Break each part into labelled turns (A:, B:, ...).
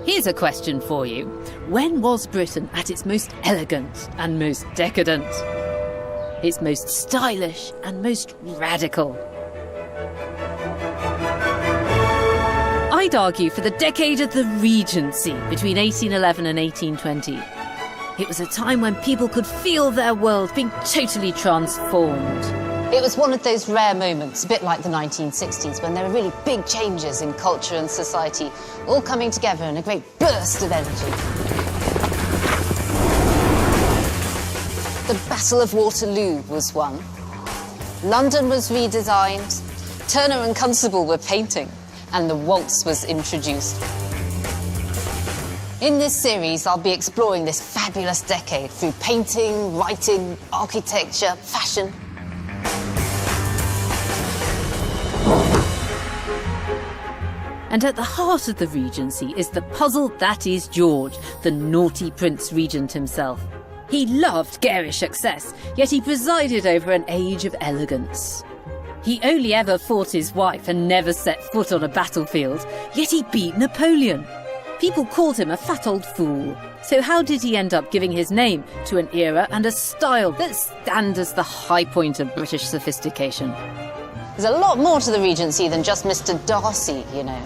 A: Here's a question for you. When was Britain at its most elegant and most decadent? Its most stylish and most radical? I'd argue for the decade of the Regency between 1811 and 1820. It was a time when people could feel their world being totally transformed.
B: It was one of those rare moments, a bit like the 1960s, when there were really big changes in culture and society, all coming together in a great burst of energy. The Battle of Waterloo was won. London was redesigned. Turner and Constable were painting. And the waltz was introduced. In this series, I'll be exploring this fabulous decade through painting, writing, architecture, fashion.
A: And at the heart of the Regency is the puzzle that is George, the naughty Prince Regent himself. He loved garish excess, yet he presided over an age of elegance. He only ever fought his wife and never set foot on a battlefield, yet he beat Napoleon. People called him a fat old fool. So how did he end up giving his name to an era and a style that stand as the high point of British sophistication?
B: There's a lot more to the Regency than just Mr. Darcy, you know.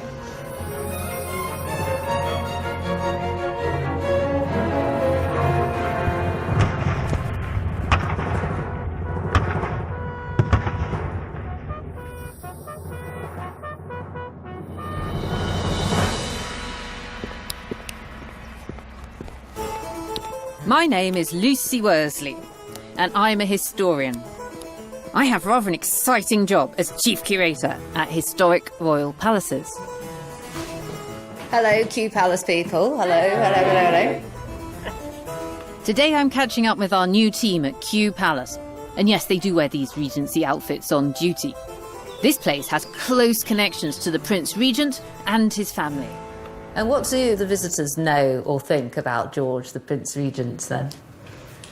A: My name is Lucy Worsley, and I'm a historian. I have rather an exciting job as Chief Curator at Historic Royal Palaces.
C: Hello, Kew Palace people. Hello.
A: Today I'm catching up with our new team at Kew Palace. And yes, they do wear these Regency outfits on duty. This place has close connections to the Prince Regent and his family.
C: And what do the visitors know or think about George, the Prince Regent, then?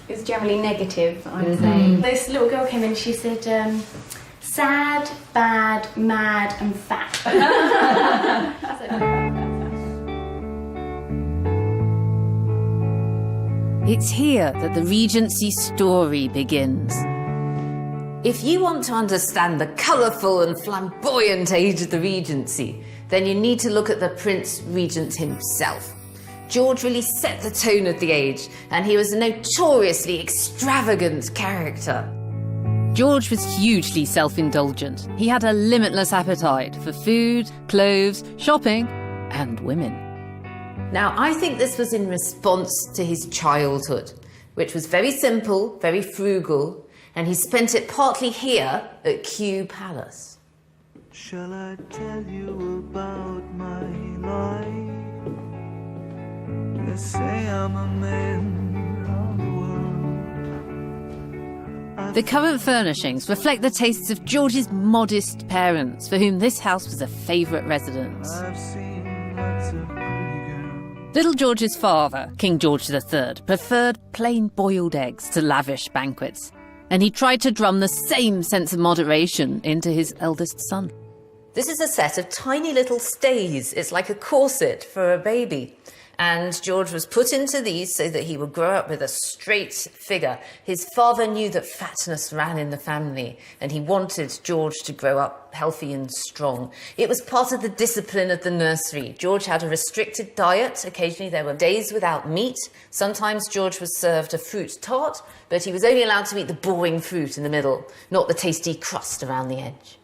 D: It's generally negative, I would say. This little girl came in, she said, sad, bad, mad and fat.
A: It's here that the Regency story begins.
C: If you want to understand the colourful and flamboyant age of the Regency, then you need to look at the Prince Regent himself. George really set the tone of the age, and he was a notoriously extravagant character.
A: George was hugely self-indulgent. He had a limitless appetite for food, clothes, shopping, and women.
C: Now, I think this was in response to his childhood, which was very simple, very frugal, and he spent it partly here at Kew Palace.
E: Shall I tell you about my life? They say I'm a man of the world.
A: The current furnishings reflect the tastes of George's modest parents, for whom this house was a favourite residence.
E: I've seen lots of pretty girls.
A: Little George's father, King George III, preferred plain boiled eggs to lavish banquets, and he tried to drum the same sense of moderation into his eldest son.
C: This is a set of tiny little stays. It's like a corset for a baby. And George was put into these so that he would grow up with a straight figure. His father knew that fatness ran in the family, and he wanted George to grow up healthy and strong. It was part of the discipline of the nursery. George had a restricted diet. Occasionally there were days without meat. Sometimes George was served a fruit tart, but he was only allowed to eat the boring fruit in the middle, not the tasty crust around the edge.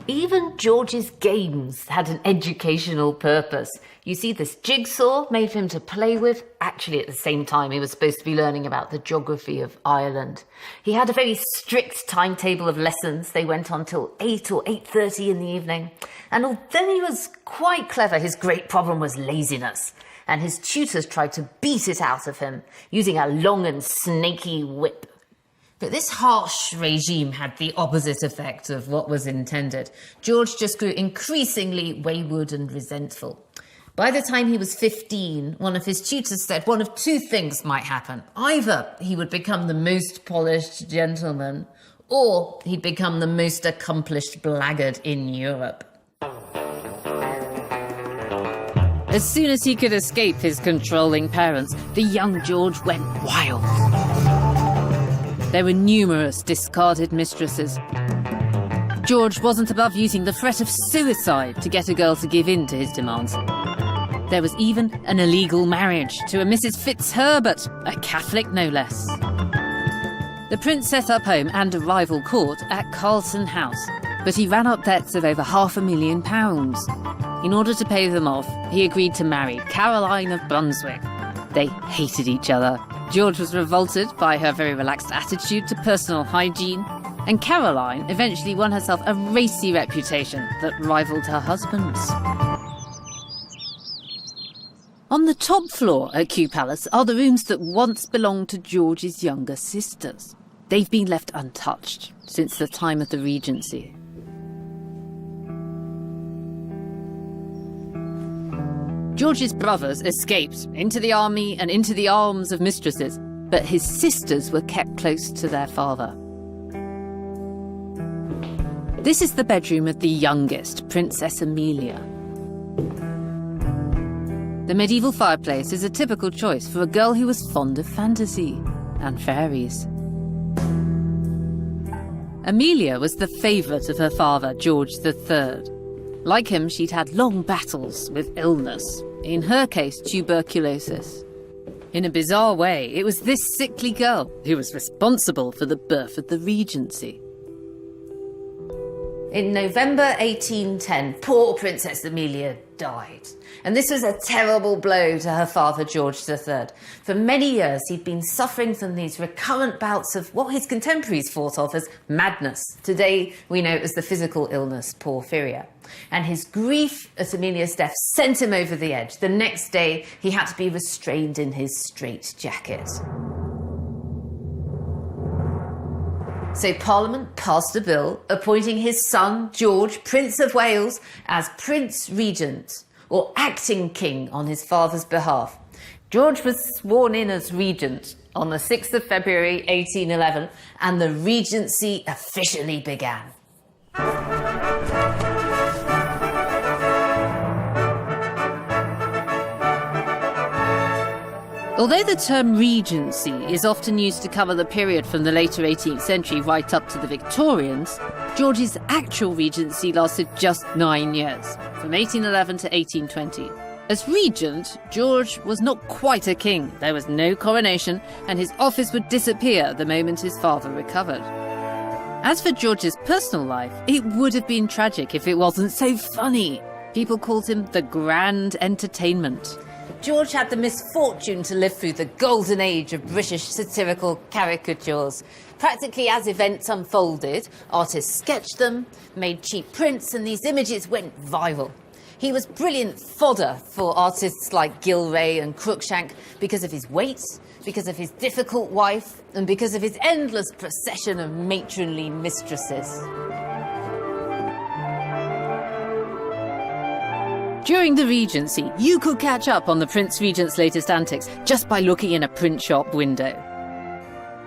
C: Even George's games had an educational purpose. You see this jigsaw made for him to play with. Actually, at the same time, he was supposed to be learning about the geography of Ireland. He had a very strict timetable of lessons. They went on till 8 or 8:30 in the evening. And although he was quite clever, his great problem was laziness. And his tutors tried to beat it out of him, using a long and snaky whip. But this harsh regime had the opposite effect of what was intended. George just grew increasingly wayward and resentful. By the time he was 15, one of his tutors said one of two things might happen. Either he would become the most polished gentleman, or he'd become the most accomplished blackguard in Europe.
A: As soon as he could escape his controlling parents, the young George went wild. There were numerous discarded mistresses. George wasn't above using the threat of suicide to get a girl to give in to his demands. There was even an illegal marriage to a Mrs. Fitzherbert, a Catholic no less. The prince set up home and a rival court at Carlton House, but he ran up debts of over £500,000. In order to pay them off, he agreed to marry Caroline of Brunswick. They hated each other. George was revolted by her very relaxed attitude to personal hygiene, and Caroline eventually won herself a racy reputation that rivaled her husband's. On the top floor at Kew Palace are the rooms that once belonged to George's younger sisters. They've been left untouched since the time of the Regency. George's brothers escaped into the army and into the arms of mistresses, but his sisters were kept close to their father. This is the bedroom of the youngest, Princess Amelia. The medieval fireplace is a typical choice for a girl who was fond of fantasy and fairies. Amelia was the favourite of her father, George III. Like him, she'd had long battles with illness, in her case tuberculosis. In a bizarre way, it was this sickly girl who was responsible for the birth of the Regency.
C: In November 1810, poor Princess Amelia died. And this was a terrible blow to her father, George III. For many years, he'd been suffering from these recurrent bouts of what his contemporaries thought of as madness. Today, we know it as the physical illness, porphyria. And his grief at Amelia's death sent him over the edge. The next day, he had to be restrained in his straitjacket. So Parliament passed a bill appointing his son, George, Prince of Wales, as Prince Regent, or acting king on his father's behalf. George was sworn in as regent on the 6th of February 1811, and the Regency officially began.
A: Although the term Regency is often used to cover the period from the later 18th century right up to the Victorians, George's actual regency lasted just 9 years, from 1811 to 1820. As regent, George was not quite a king. There was no coronation, and his office would disappear the moment his father recovered. As for George's personal life, it would have been tragic if it wasn't so funny. People called him the Grand Entertainment.
C: George had the misfortune to live through the golden age of British satirical caricatures. Practically as events unfolded, artists sketched them, made cheap prints, and these images went viral. He was brilliant fodder for artists like Gilray and Cruikshank because of his weight, because of his difficult wife, and because of his endless procession of matronly mistresses.
A: During the Regency, you could catch up on the Prince Regent's latest antics just by looking in a print shop window.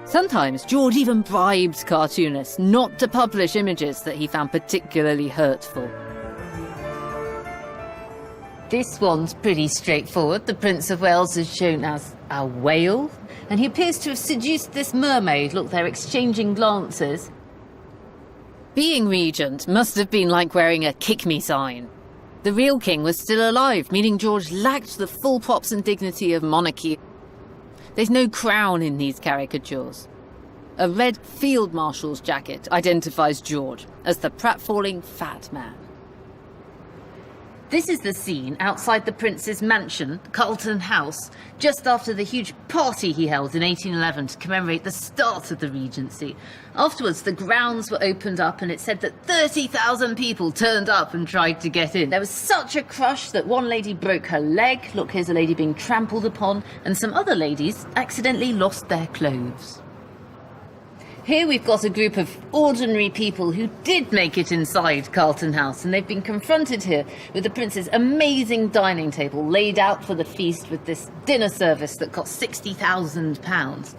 A: Sometimes George even bribed cartoonists not to publish images that he found particularly hurtful.
C: This one's pretty straightforward. The Prince of Wales is shown as a whale, and he appears to have seduced this mermaid. Look, they're exchanging glances.
A: Being regent must have been like wearing a kick-me sign. The real king was still alive, meaning George lacked the full props and dignity of monarchy. There's no crown in these caricatures. A red field marshal's jacket identifies George as the pratfalling fat man.
C: This is the scene outside the Prince's mansion, Carlton House, just after the huge party he held in 1811 to commemorate the start of the Regency. Afterwards, the grounds were opened up and it said that 30,000 people turned up and tried to get in. There was such a crush that one lady broke her leg, look, here's a lady being trampled upon, and some other ladies accidentally lost their clothes. Here we've got a group of ordinary people who did make it inside Carlton House, and they've been confronted here with the Prince's amazing dining table laid out for the feast with this dinner service that cost £60,000.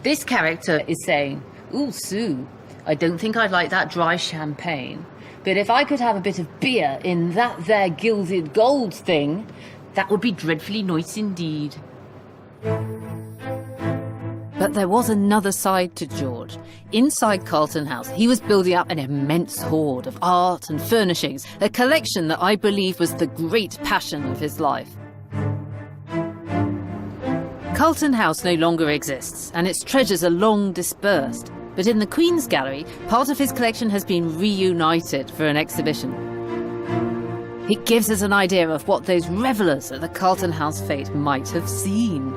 C: This character is saying, "Ooh, Sue, I don't think I'd like that dry champagne, but if I could have a bit of beer in that there gilded gold thing, That would be dreadfully nice indeed.
A: But there was another side to George. Inside Carlton House, he was building up an immense hoard of art and furnishings, a collection that I believe was the great passion of his life. Carlton House no longer exists, and its treasures are long dispersed. But in the Queen's Gallery, part of his collection has been reunited for an exhibition. It gives us an idea of what those revellers at the Carlton House fete might have seen.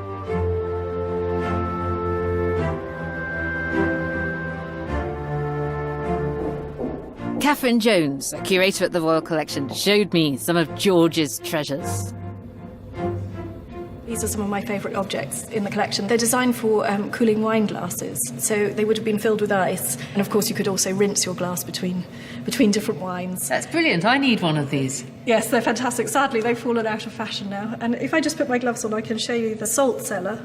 A: Catherine Jones, a curator at the Royal Collection, showed me some of George's treasures.
F: These are some of my favourite objects in the collection. They're designed for cooling wine glasses, so they would have been filled with ice. And of course you could also rinse your glass between different wines.
C: That's brilliant. I need one of these.
F: Yes, they're fantastic. Sadly, they've fallen out of fashion now. And if I just put my gloves on, I can show you the salt cellar.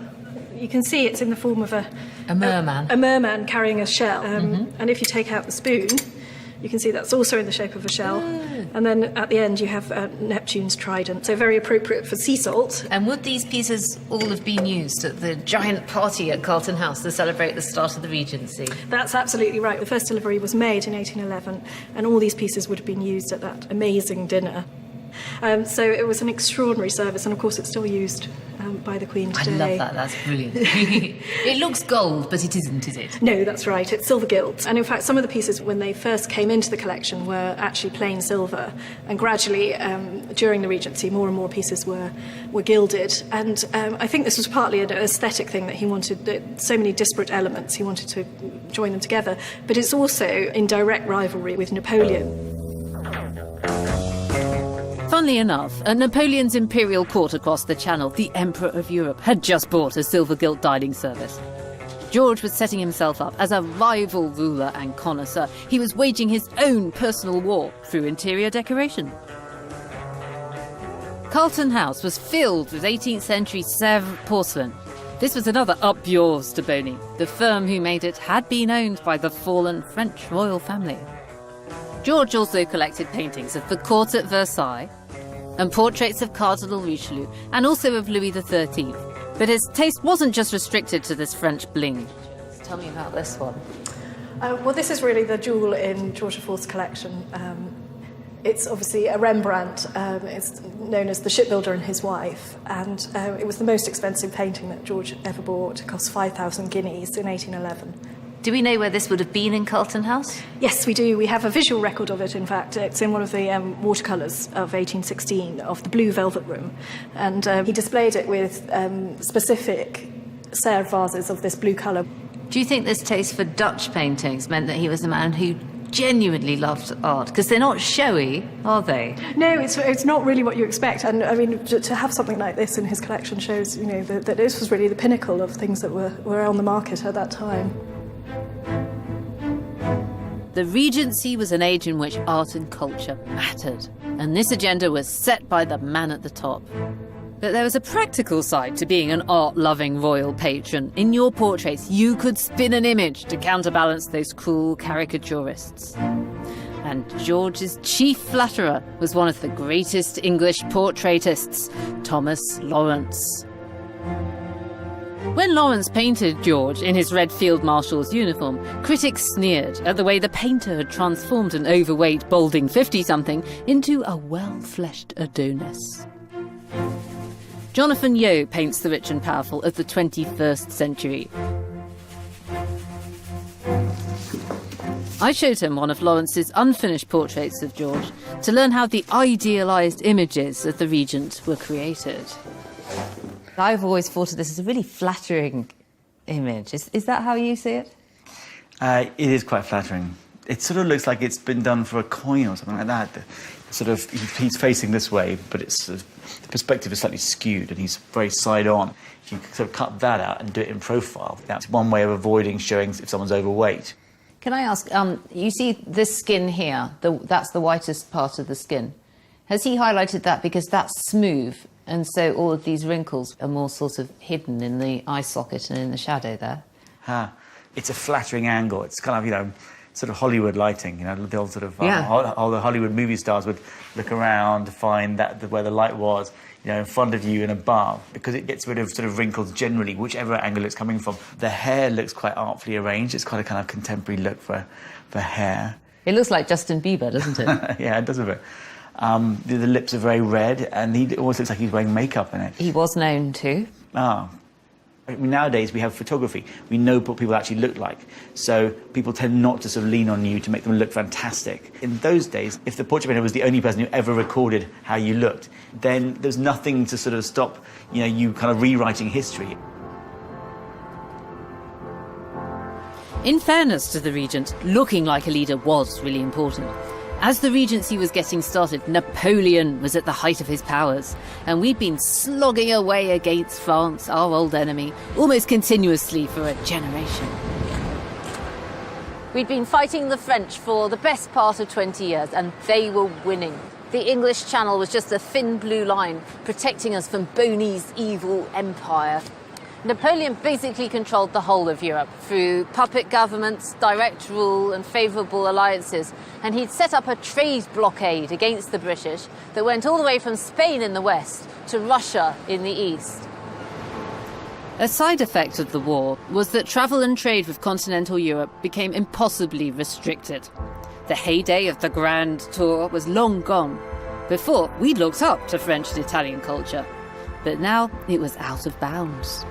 F: You can see it's in the form of a
C: merman.
F: A merman carrying a shell. And if you take out the spoon, you can see that's also in the shape of a shell. And then at the end you have Neptune's trident, so very appropriate for sea salt.
C: And would these pieces all have been used at the giant party at Carlton House to celebrate the start of the Regency?
F: That's absolutely right. The first delivery was made in 1811, and all these pieces would have been used at that amazing dinner. So it was an extraordinary service, and of course it's still used by the Queen today.
C: I love that, that's brilliant. It looks gold, but it isn't, is it?
F: No, that's right, it's silver gilt. And in fact, some of the pieces, when they first came into the collection, were actually plain silver. And gradually, during the Regency, more and more pieces were gilded. And I think this was partly an aesthetic thing that he wanted, so many disparate elements, he wanted to join them together. But it's also in direct rivalry with Napoleon.
A: Funnily enough, at Napoleon's imperial court across the Channel, the Emperor of Europe had just bought a silver gilt dining service. George was setting himself up as a rival ruler and connoisseur. He was waging his own personal war through interior decoration. Carlton House was filled with 18th century Sèvres porcelain. This was another up yours to Boney. The firm who made it had been owned by the fallen French royal family. George also collected paintings of the court at Versailles and portraits of Cardinal Richelieu and also of Louis XIII. But his taste wasn't just restricted to this French bling.
C: Tell me about this one.
F: Well, this is really the jewel in George IV's collection. It's obviously a Rembrandt. It's known as The Shipbuilder and His Wife, and it was the most expensive painting that George ever bought. It cost 5,000 guineas in 1811.
C: Do we know where this would have been in Carlton House?
F: Yes, we do. We have a visual record of it, in fact. It's in one of the watercolours of 1816 of the Blue Velvet Room. And he displayed it with specific Sèvres vases of this blue colour.
C: Do you think this taste for Dutch paintings meant that he was a man who genuinely loved art? Because they're not showy, are they?
F: No, it's not really what you expect. And I mean, to have something like this in his collection shows, you know, that this was really the pinnacle of things that were on the market at that time.
A: The Regency was an age in which art and culture mattered, and this agenda was set by the man at the top. But there was a practical side to being an art-loving royal patron. In your portraits, you could spin an image to counterbalance those cruel caricaturists. And George's chief flatterer was one of the greatest English portraitists, Thomas Lawrence. When Lawrence painted George in his red field marshal's uniform, critics sneered at the way the painter had transformed an overweight, balding 50-something into a well-fleshed Adonis. Jonathan Yeo paints the rich and powerful of the 21st century. I showed him one of Lawrence's unfinished portraits of George to learn how the idealised images of the regent were created.
C: I've always thought of this as a really flattering image. Is that how you see it?
G: It is quite flattering. It sort of looks like it's been done for a coin or something like that. Sort of, he's facing this way, but it's the perspective is slightly skewed, and he's very side on. If you sort of cut that out and do it in profile, that's one way of avoiding showing if someone's overweight.
C: Can I ask, you see this skin here, that's the whitest part of the skin. Has he highlighted that because that's smooth, and so all of these wrinkles are more sort of hidden in the eye socket and in the shadow there?
G: It's a flattering angle. It's kind of, you know, sort of Hollywood lighting, the old sort of
C: Yeah.
G: all the Hollywood movie stars would look around to find where the light was, in front of you and above, because it gets rid of sort of wrinkles generally, whichever angle it's coming from. The hair looks quite artfully arranged. It's quite a kind of contemporary look for hair.
C: It looks like Justin Bieber, doesn't it?
G: Yeah, it does a bit. The lips are very red, and he almost looks like he's wearing makeup in it.
C: He was known to.
G: Nowadays we have photography. We know what people actually look like. So people tend not to sort of lean on you to make them look fantastic. In those days, if the portrait painter was the only person who ever recorded how you looked, then there's nothing to sort of stop, you kind of rewriting history.
A: In fairness to the regent, looking like a leader was really important. As the Regency was getting started, Napoleon was at the height of his powers, and we'd been slogging away against France, our old enemy, almost continuously for a generation.
B: We'd been fighting the French for the best part of 20 years, and they were winning. The English Channel was just a thin blue line protecting us from Boney's evil empire. Napoleon basically controlled the whole of Europe through puppet governments, direct rule and favourable alliances, and he'd set up a trade blockade against the British that went all the way from Spain in the west to Russia in the east.
A: A side effect of the war was that travel and trade with continental Europe became impossibly restricted. The heyday of the Grand Tour was long gone. Before, we looked up to French and Italian culture, but now it was out of bounds.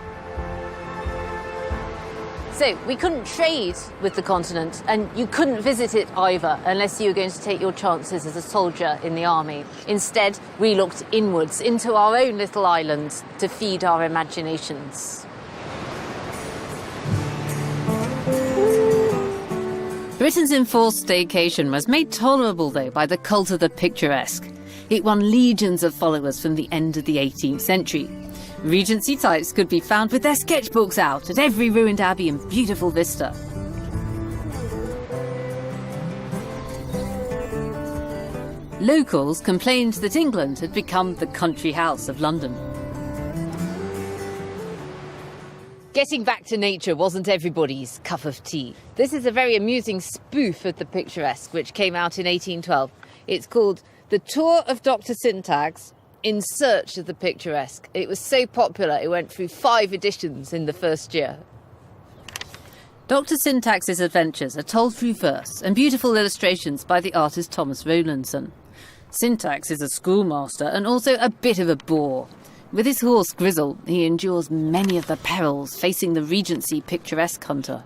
B: So we couldn't trade with the continent, and you couldn't visit it either unless you were going to take your chances as a soldier in the army. Instead, we looked inwards into our own little island to feed our imaginations.
A: Britain's enforced staycation was made tolerable, though, by the cult of the picturesque. It won legions of followers from the end of the 18th century. Regency types could be found with their sketchbooks out at every ruined abbey and beautiful vista. Locals complained that England had become the country house of London.
B: Getting back to nature wasn't everybody's cup of tea. This is a very amusing spoof of the picturesque, which came out in 1812. It's called The Tour of Dr. Syntax in Search of the Picturesque. It was so popular, it went through 5 editions in the first year.
A: Dr. Syntax's adventures are told through verse and beautiful illustrations by the artist Thomas Rowlandson. Syntax is a schoolmaster and also a bit of a bore. With his horse Grizzle, he endures many of the perils facing the Regency picturesque hunter.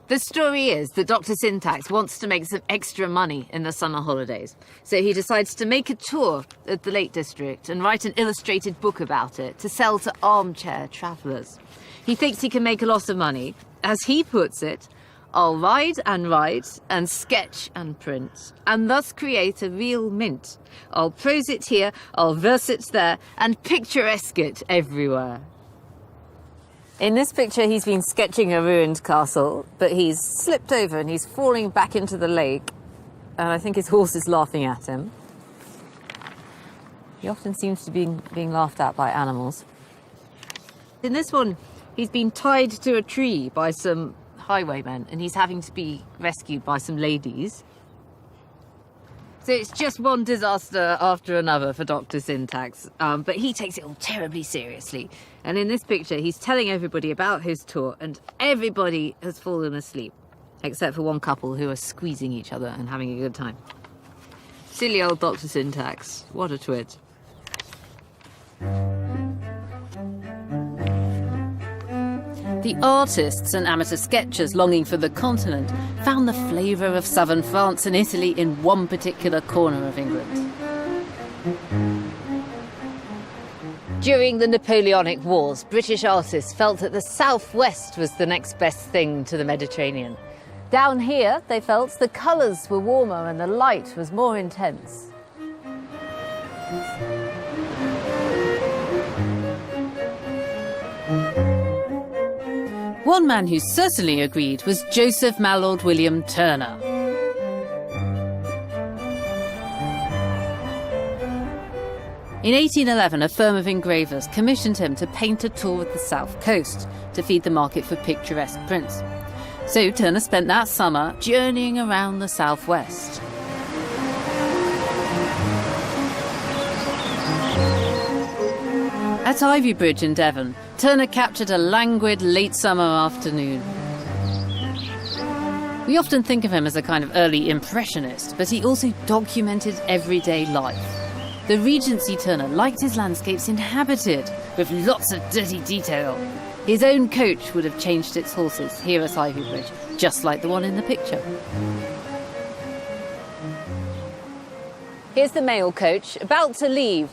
B: The story is that Dr. Syntax wants to make some extra money in the summer holidays. So he decides to make a tour of the Lake District and write an illustrated book about it to sell to armchair travellers. He thinks he can make a lot of money. As he puts it, I'll ride and write and sketch and print, and thus create a real mint. I'll prose it here, I'll verse it there, and picturesque it everywhere. In this picture, he's been sketching a ruined castle, but he's slipped over and he's falling back into the lake, and I think his horse is laughing at him. He often seems to be being laughed at by animals. In this one, he's been tied to a tree by some highwaymen, and he's having to be rescued by some ladies. So it's just one disaster after another for Dr. Syntax, but he takes it all terribly seriously. And in this picture, he's telling everybody about his tour, and everybody has fallen asleep, except for one couple who are squeezing each other and having a good time. Silly old Dr. Syntax. What a twit.
A: The artists and amateur sketchers longing for the continent found the flavour of southern France and Italy in one particular corner of England.
B: During the Napoleonic Wars, British artists felt that the southwest was the next best thing to the Mediterranean. Down here, they felt the colours were warmer and the light was more intense.
A: One man who certainly agreed was Joseph Mallord William Turner. In 1811, a firm of engravers commissioned him to paint a tour of the south coast to feed the market for picturesque prints. So Turner spent that summer journeying around the southwest. At Ivybridge in Devon, Turner captured a languid late summer afternoon. We often think of him as a kind of early impressionist, but he also documented everyday life. The Regency Turner liked his landscapes inhabited, with lots of dirty detail. His own coach would have changed its horses here at Ivybridge, just like the one in the picture. Here's the mail coach, about to leave.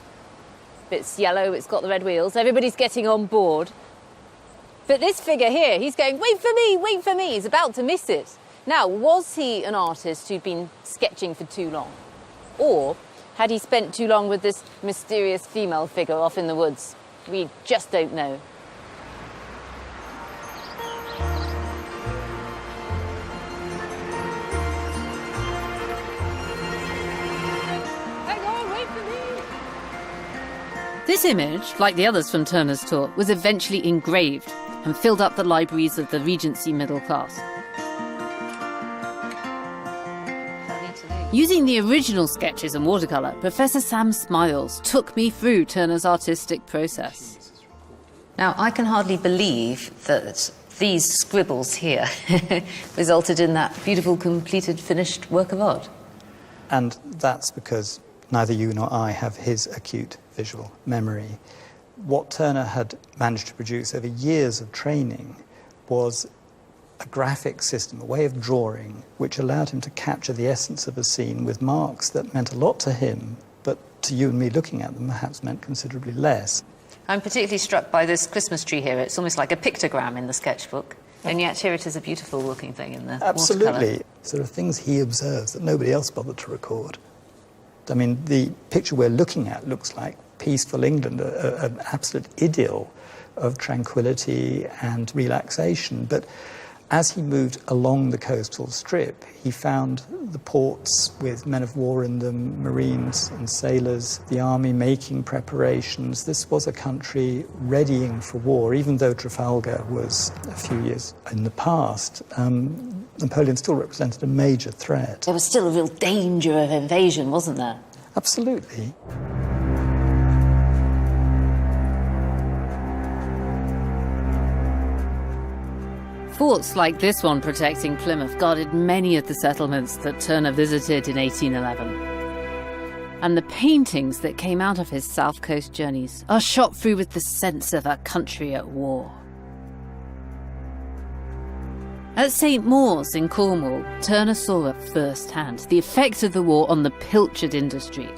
A: It's yellow, it's got the red wheels, everybody's getting on board. But this figure here, he's going, wait for me, he's about to miss it. Now, was he an artist who'd been sketching for too long? Or had he spent too long with this mysterious female figure off in the woods? We just don't know. This image, like the others from Turner's tour, was eventually engraved and filled up the libraries of the Regency middle class. Using the original sketches and watercolour, Professor Sam Smiles took me through Turner's artistic process.
B: Now, I can hardly believe that these scribbles here resulted in that beautiful, completed, finished work of art.
H: And that's because neither you nor I have his acute visual memory. What Turner had managed to produce over years of training was a graphic system, a way of drawing, which allowed him to capture the essence of a scene with marks that meant a lot to him, but to you and me looking at them perhaps meant considerably less.
B: I'm particularly struck by this Christmas tree here. It's almost like a pictogram in the sketchbook, and yet here it is a beautiful looking thing in the
H: Absolutely.
B: watercolour.
H: Sort of things he observes that nobody else bothered to record. I mean, the picture we're looking at looks like peaceful England, an absolute idyll of tranquility and relaxation. But as he moved along the coastal strip, he found the ports with men of war in them, marines and sailors, the army making preparations. This was a country readying for war, even though Trafalgar was a few years in the past. Napoleon still represented a major threat.
B: There was still a real danger of invasion, wasn't there?
H: Absolutely.
A: Forts like this one protecting Plymouth guarded many of the settlements that Turner visited in 1811. And the paintings that came out of his South Coast journeys are shot through with the sense of a country at war. At St. Mawes in Cornwall, Turner saw at first hand the effect of the war on the pilchard industry.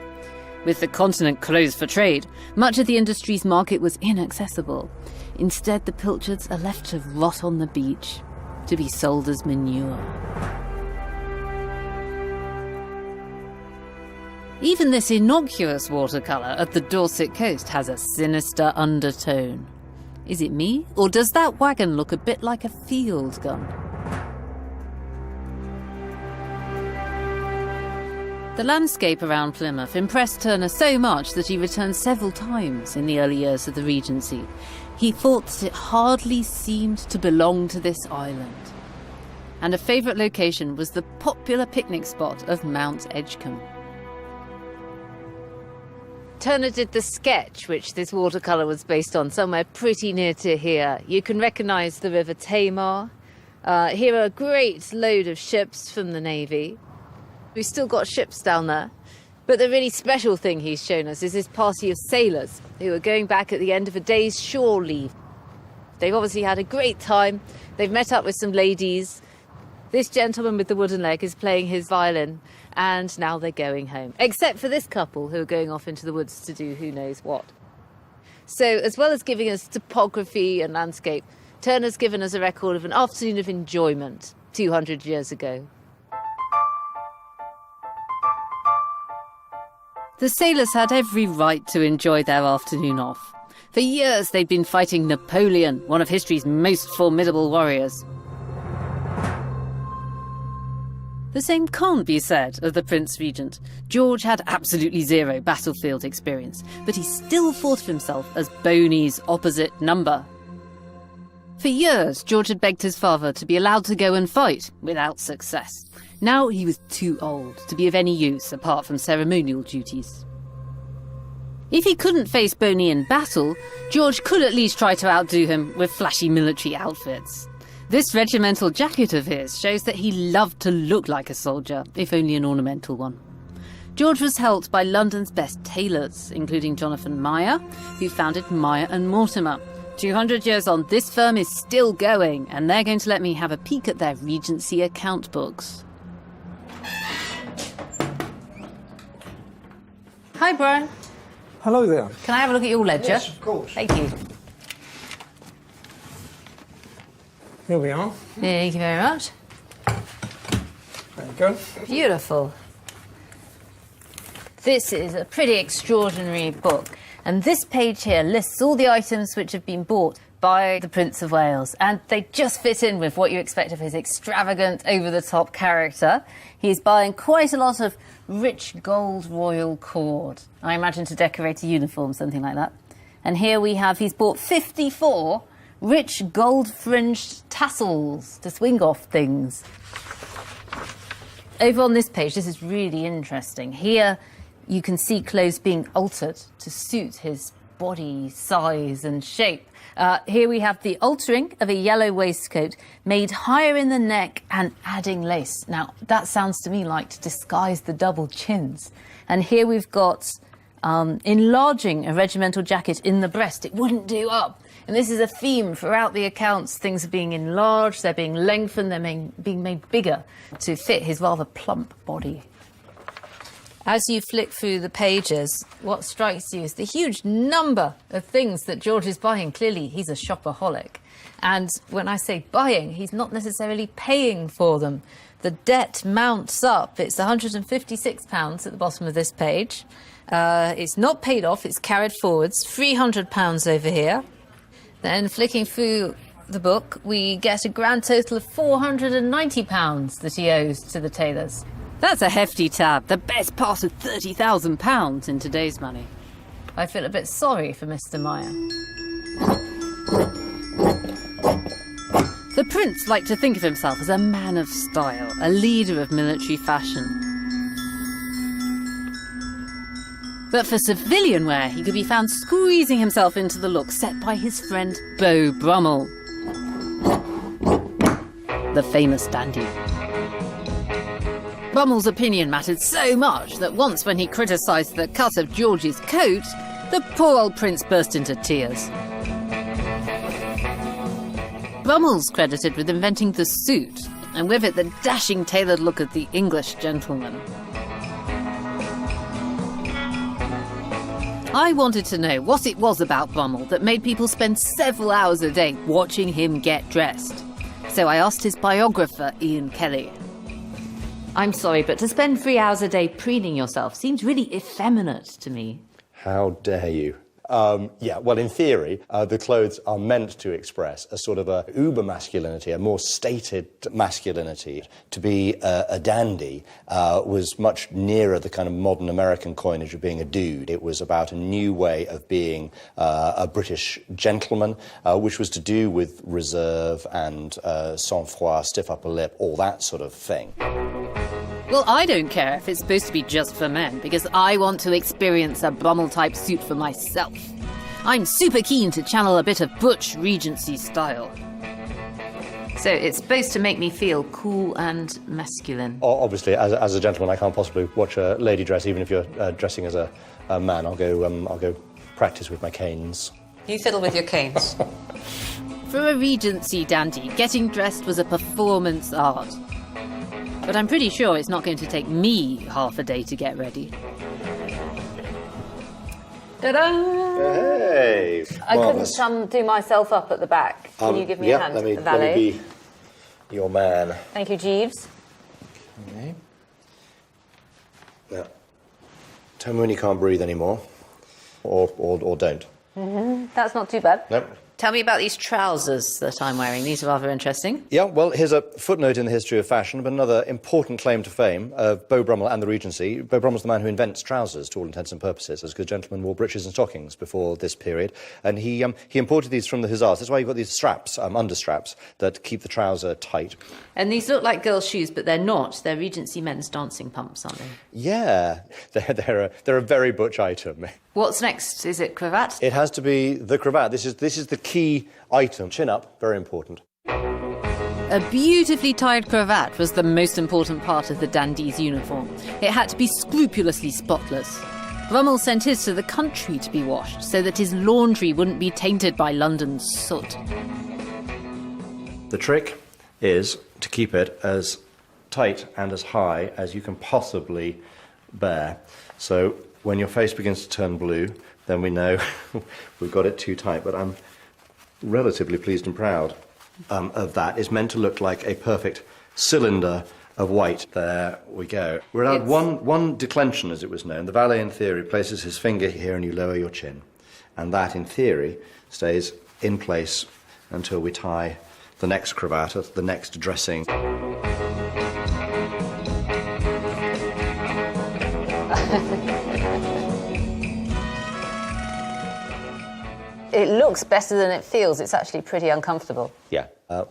A: With the continent closed for trade, much of the industry's market was inaccessible. Instead, the pilchards are left to rot on the beach, to be sold as manure. Even this innocuous watercolour of the Dorset coast has a sinister undertone. Is it me, or does that wagon look a bit like a field gun? The landscape around Plymouth impressed Turner so much that he returned several times in the early years of the Regency. He thought that it hardly seemed to belong to this island. And a favourite location was the popular picnic spot of Mount Edgecombe.
B: Turner did the sketch, which this watercolour was based on, somewhere pretty near to here. You can recognise the River Tamar. Here are a great load of ships from the Navy. We've still got ships down there. But the really special thing he's shown us is this party of sailors who are going back at the end of a day's shore leave. They've obviously had a great time. They've met up with some ladies. This gentleman with the wooden leg is playing his violin, and now they're going home. Except for this couple who are going off into the woods to do who knows what. So, as well as giving us topography and landscape, Turner's given us a record of an afternoon of enjoyment 200 years ago.
A: The sailors had every right to enjoy their afternoon off. For years they'd been fighting Napoleon, one of history's most formidable warriors. The same can't be said of the Prince Regent. George had absolutely zero battlefield experience, but he still thought of himself as Boney's opposite number. For years, George had begged his father to be allowed to go and fight, without success. Now he was too old to be of any use apart from ceremonial duties. If he couldn't face Boney in battle, George could at least try to outdo him with flashy military outfits. This regimental jacket of his shows that he loved to look like a soldier, if only an ornamental one. George was helped by London's best tailors, including Jonathan Meyer, who founded Meyer and Mortimer. 200 years on, this firm is still going, and they're going to let me have a peek at their Regency account books.
B: Hi, Brian.
I: Hello there.
B: Can I have a look at your ledger?
I: Yes, of course.
B: Thank you.
I: Here we are.
B: Thank you very much.
I: There you go.
B: Beautiful. This is a pretty extraordinary book. And this page here lists all the items which have been bought by the Prince of Wales. And they just fit in with what you expect of his extravagant, over-the-top character. He's buying quite a lot of rich gold royal cord. I imagine to decorate a uniform, something like that. And here we have, he's bought 54 rich gold-fringed tassels to swing off things. Over on this page, this is really interesting. Here you can see clothes being altered to suit his body size and shape. Here we have the altering of a yellow waistcoat made higher in the neck and adding lace. Now, that sounds to me like to disguise the double chins. And here we've got enlarging a regimental jacket in the breast. It wouldn't do up. And this is a theme throughout the accounts. Things are being enlarged, they're being lengthened, they're being made bigger to fit his rather plump body. As you flick through the pages, what strikes you is the huge number of things that George is buying. Clearly, he's a shopaholic. And when I say buying, he's not necessarily paying for them. The debt mounts up. It's £156 at the bottom of this page. It's not paid off, it's carried forwards. £300 over here. Then flicking through the book, we get a grand total of £490 that he owes to the tailors.
A: That's a hefty tab, the best part of £30,000 in today's money.
B: I feel a bit sorry for Mr. Meyer.
A: The prince liked to think of himself as a man of style, a leader of military fashion. But for civilian wear, he could be found squeezing himself into the look set by his friend Beau Brummel, the famous dandy. Brummel's opinion mattered so much that once when he criticised the cut of George's coat, the poor old prince burst into tears. Brummel's credited with inventing the suit, and with it the dashing tailored look of the English gentleman. I wanted to know what it was about Brummel that made people spend several hours a day watching him get dressed. So I asked his biographer, Ian Kelly.
C: I'm sorry, but to spend 3 hours a day preening yourself seems really effeminate to me.
J: How dare you? Yeah, well, in theory, the clothes are meant to express a sort of a uber masculinity, a more stated masculinity. To be a dandy was much nearer the kind of modern American coinage of being a dude. It was about a new way of being a British gentleman, which was to do with reserve and sang-froid, stiff upper lip, all that sort of thing.
A: Well, I don't care if it's supposed to be just for men, because I want to experience a Brummel-type suit for myself. I'm super keen to channel a bit of Butch Regency style.
C: So it's supposed to make me feel cool and masculine.
J: Obviously, as a gentleman, I can't possibly watch a lady dress, even if you're dressing as a man. I'll go practice with my canes.
C: You fiddle with your canes.
A: For a Regency dandy, getting dressed was a performance art. But I'm pretty sure it's not going to take me half a day to get ready.
C: Ta-da!
J: Hey!
C: I couldn't do myself up at the back. Can you give me a hand,
J: let me
C: valet?
J: be your man.
C: Thank you, Jeeves.
J: Okay. Now, tell me when you can't breathe anymore, or don't.
C: That's not too bad.
J: Nope.
A: Tell me about these trousers that I'm wearing. These are rather interesting.
J: Yeah, well, here's a footnote in the history of fashion of another important claim to fame of Beau Brummell and the Regency. Beau Brummel's the man who invents trousers, to all intents and purposes, as good gentlemen wore breeches and stockings before this period. And he imported these from the Hussars. That's why you've got these straps, understraps, that keep the trouser tight.
A: And these look like girls' shoes, but they're not. They're Regency men's dancing pumps, aren't they?
J: Yeah, they're a very butch item.
A: What's next? Is it cravat?
J: It has to be the cravat. This is the key item. Chin up, very important.
A: A beautifully tied cravat was the most important part of the dandy's uniform. It had to be scrupulously spotless. Brummell sent his to the country to be washed so that his laundry wouldn't be tainted by London's soot.
J: The trick is to keep it as tight and as high as you can possibly bear. So when your face begins to turn blue, then we know we've got it too tight. But I'm relatively pleased and proud of that. It's meant to look like a perfect cylinder of white. There we go. We're allowed one declension, as it was known. The valet, in theory, places his finger here and you lower your chin. And that, in theory, stays in place until we tie the next cravat at the next dressing.
B: It looks better than it feels. It's actually pretty uncomfortable.
J: Yeah.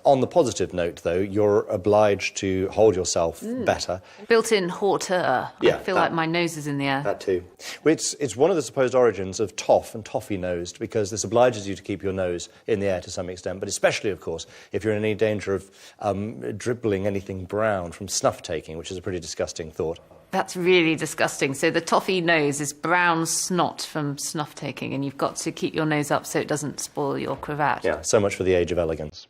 J: On the positive note, though, you're obliged to hold yourself better.
A: Built-in hauteur.
J: Yeah,
A: I feel like my nose is in the air.
J: That too. Well, it's one of the supposed origins of toff and toffee-nosed, because this obliges you to keep your nose in the air to some extent, but especially, of course, if you're in any danger of dribbling anything brown from snuff-taking, which is a pretty disgusting thought.
A: That's really disgusting. So the toffee nose is brown snot from snuff-taking, and you've got to keep your nose up so it doesn't spoil your cravat.
J: Yeah, so much for the age of elegance.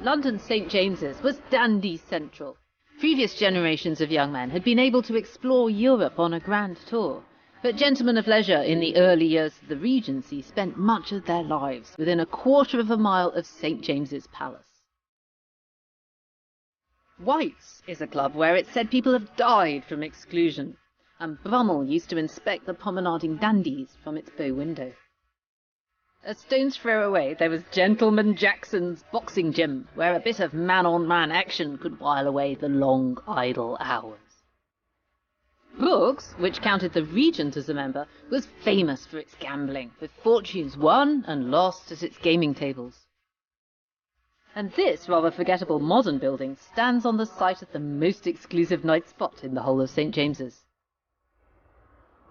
A: London's St. James's was dandy central. Previous generations of young men had been able to explore Europe on a grand tour, but gentlemen of leisure in the early years of the Regency spent much of their lives within a quarter of a mile of St. James's Palace. White's is a club where it's said people have died from exclusion, and Brummell used to inspect the promenading dandies from its bow window. A stone's throw away, there was Gentleman Jackson's boxing gym, where a bit of man-on-man action could while away the long, idle hours. Brooks, which counted the Regent as a member, was famous for its gambling, with fortunes won and lost at its gaming tables. And this rather forgettable modern building stands on the site of the most exclusive night spot in the whole of St. James's.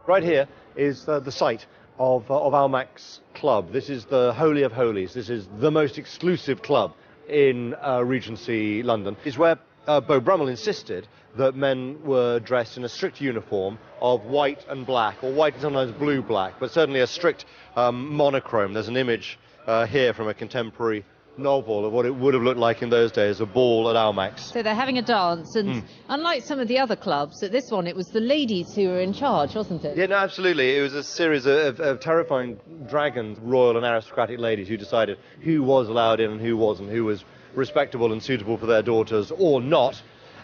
J: Right here is the site of Almack's club. This is the Holy of Holies. This is the most exclusive club in Regency London. It's where Beau Brummell insisted that men were dressed in a strict uniform of white and black, or white and sometimes blue-black, but certainly a strict monochrome. There's an image here from a contemporary novel of what it would have looked like in those days, a ball at Almack's.
A: So they're having a dance, and unlike some of the other clubs, at this one it was the ladies who were in charge, wasn't it?
J: Yeah, no, absolutely. It was a series of terrifying dragons, royal and aristocratic ladies who decided who was allowed in and who wasn't, who was respectable and suitable for their daughters or not.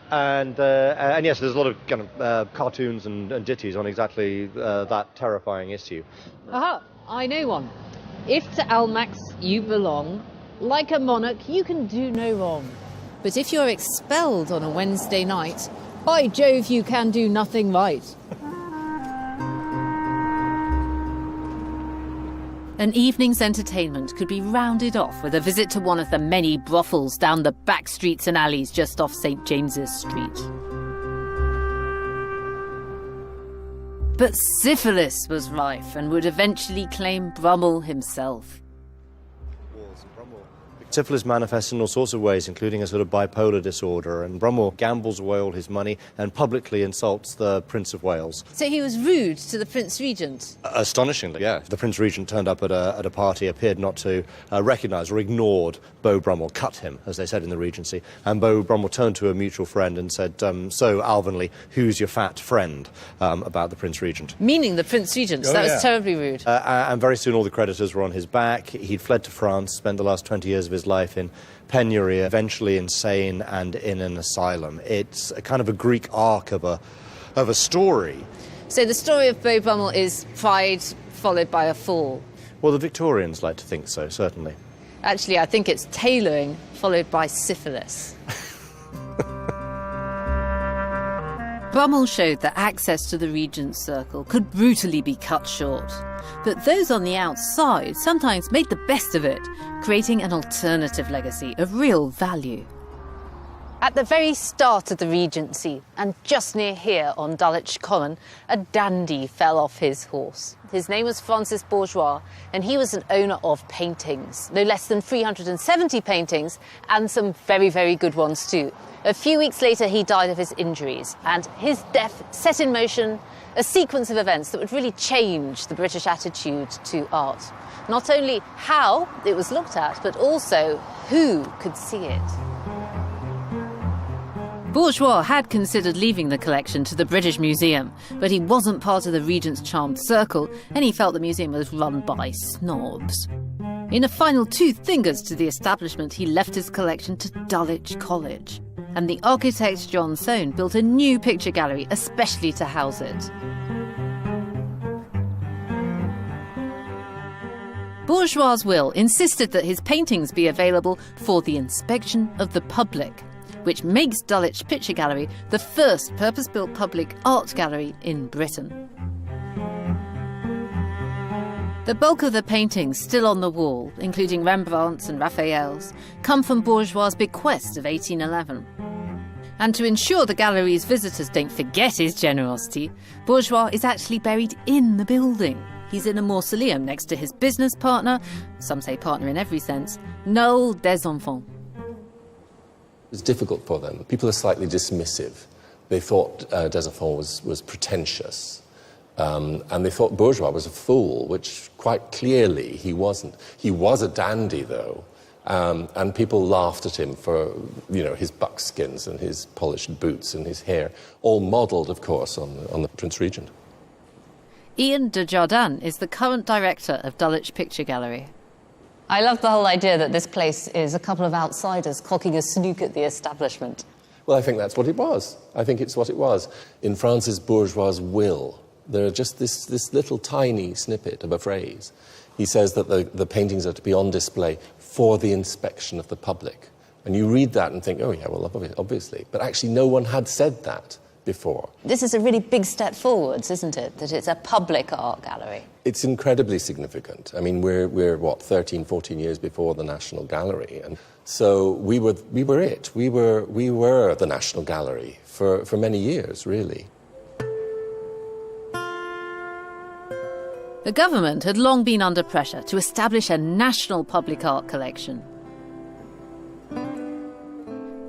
J: And yes, there's a lot of kind of cartoons and ditties on exactly that terrifying issue.
A: Aha, I know one. If to Almack's you belong, like a monarch, you can do no wrong. But if you're expelled on a Wednesday night, by Jove, you can do nothing right. An evening's entertainment could be rounded off with a visit to one of the many brothels down the back streets and alleys just off St. James's Street. But syphilis was rife and would eventually claim Brummell himself.
J: Syphilis manifests in all sorts of ways, including a sort of bipolar disorder, and Brummell gambles away all his money and publicly insults the Prince of Wales.
B: So he was rude to the Prince Regent?
J: Astonishingly, yeah. The Prince Regent turned up at a party, appeared not to recognise or ignored Beau Brummell, cut him, as they said in the Regency, and Beau Brummell turned to a mutual friend and said, so, Alvanley, who's your fat friend, about the Prince Regent.
B: Meaning the Prince Regent?
J: Oh,
B: that
J: yeah.
B: was terribly rude.
J: And very soon all the creditors were on his back. He'd fled to France, spent the last 20 years of his life in penury, eventually insane and in an asylum. It's a kind of a Greek arc of a story.
B: So the story of Beau Brummell is pride followed by a fall.
J: Well, the Victorians like to think so, certainly.
B: Actually, I think it's tailoring followed by syphilis.
A: Brummell showed that access to the Regent's Circle could brutally be cut short. But those on the outside sometimes made the best of it, creating an alternative legacy of real value.
B: At the very start of the Regency, and just near here on Dulwich Common, a dandy fell off his horse. His name was Francis Bourgeois, and he was an owner of paintings. No less than 370 paintings, and some very, very good ones too. A few weeks later, he died of his injuries, and his death set in motion a sequence of events that would really change the British attitude to art. Not only how it was looked at, but also who could see it.
A: Bourgeois had considered leaving the collection to the British Museum, but he wasn't part of the Regent's charmed circle, and he felt the museum was run by snobs. In a final two fingers to the establishment, he left his collection to Dulwich College, and the architect John Soane built a new picture gallery especially to house it. Bourgeois' will insisted that his paintings be available for the inspection of the public, which makes Dulwich Picture Gallery the first purpose-built public art gallery in Britain. The bulk of the paintings still on the wall, including Rembrandt's and Raphael's, come from Bourgeois' bequest of 1811. And to ensure the gallery's visitors don't forget his generosity, Bourgeois is actually buried in the building. He's in a mausoleum next to his business partner, some say partner in every sense, Noel Desenfants.
K: It was difficult for them. People are slightly dismissive. They thought Desenfants was pretentious. And they thought Bourgeois was a fool, which quite clearly he wasn't. He was a dandy, though, and people laughed at him for, his buckskins and his polished boots and his hair, all modelled, of course, on the Prince Regent.
A: Ian Dujardin is the current director of Dulwich Picture Gallery.
B: I love the whole idea that this place is a couple of outsiders cocking a snook at the establishment.
K: Well, I think that's what it was. I think it's what it was. In Francis Bourgeois' will, there are just this little tiny snippet of a phrase. He says that the paintings are to be on display for the inspection of the public. And you read that and think, oh yeah, well, obviously. But actually no one had said that before.
B: This is a really big step forwards, isn't it? That it's a public art gallery.
K: It's incredibly significant. I mean, we're 13, 14 years before the National Gallery. And so we were it. We were the National Gallery for many years, really.
A: The government had long been under pressure to establish a national public art collection.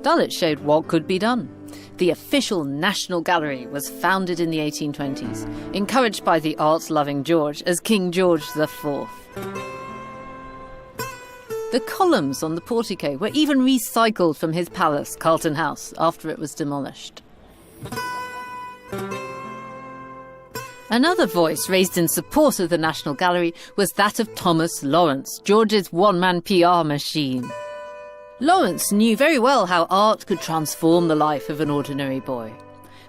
A: Dulwich showed what could be done. The official National Gallery was founded in the 1820s, encouraged by the arts-loving George as King George IV. The columns on the portico were even recycled from his palace, Carlton House, after it was demolished. Another voice raised in support of the National Gallery was that of Thomas Lawrence, George's one-man PR machine. Lawrence knew very well how art could transform the life of an ordinary boy.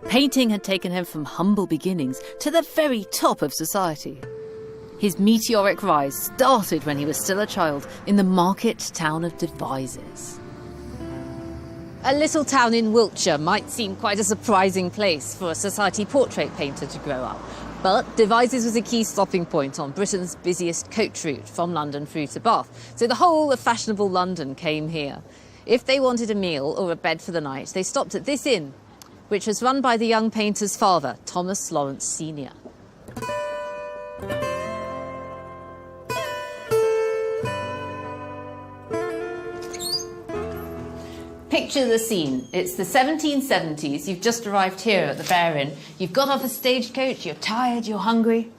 A: Painting had taken him from humble beginnings to the very top of society. His meteoric rise started when he was still a child in the market town of Devizes.
B: A little town in Wiltshire might seem quite a surprising place for a society portrait painter to grow up. But Devizes was a key stopping point on Britain's busiest coach route from London through to Bath. So the whole of fashionable London came here. If they wanted a meal or a bed for the night, they stopped at this inn, which was run by the young painter's father, Thomas Lawrence Sr. picture the scene. It's the 1770s. You've just arrived here at the Bear Inn. You've got off a stagecoach, you're tired, you're hungry.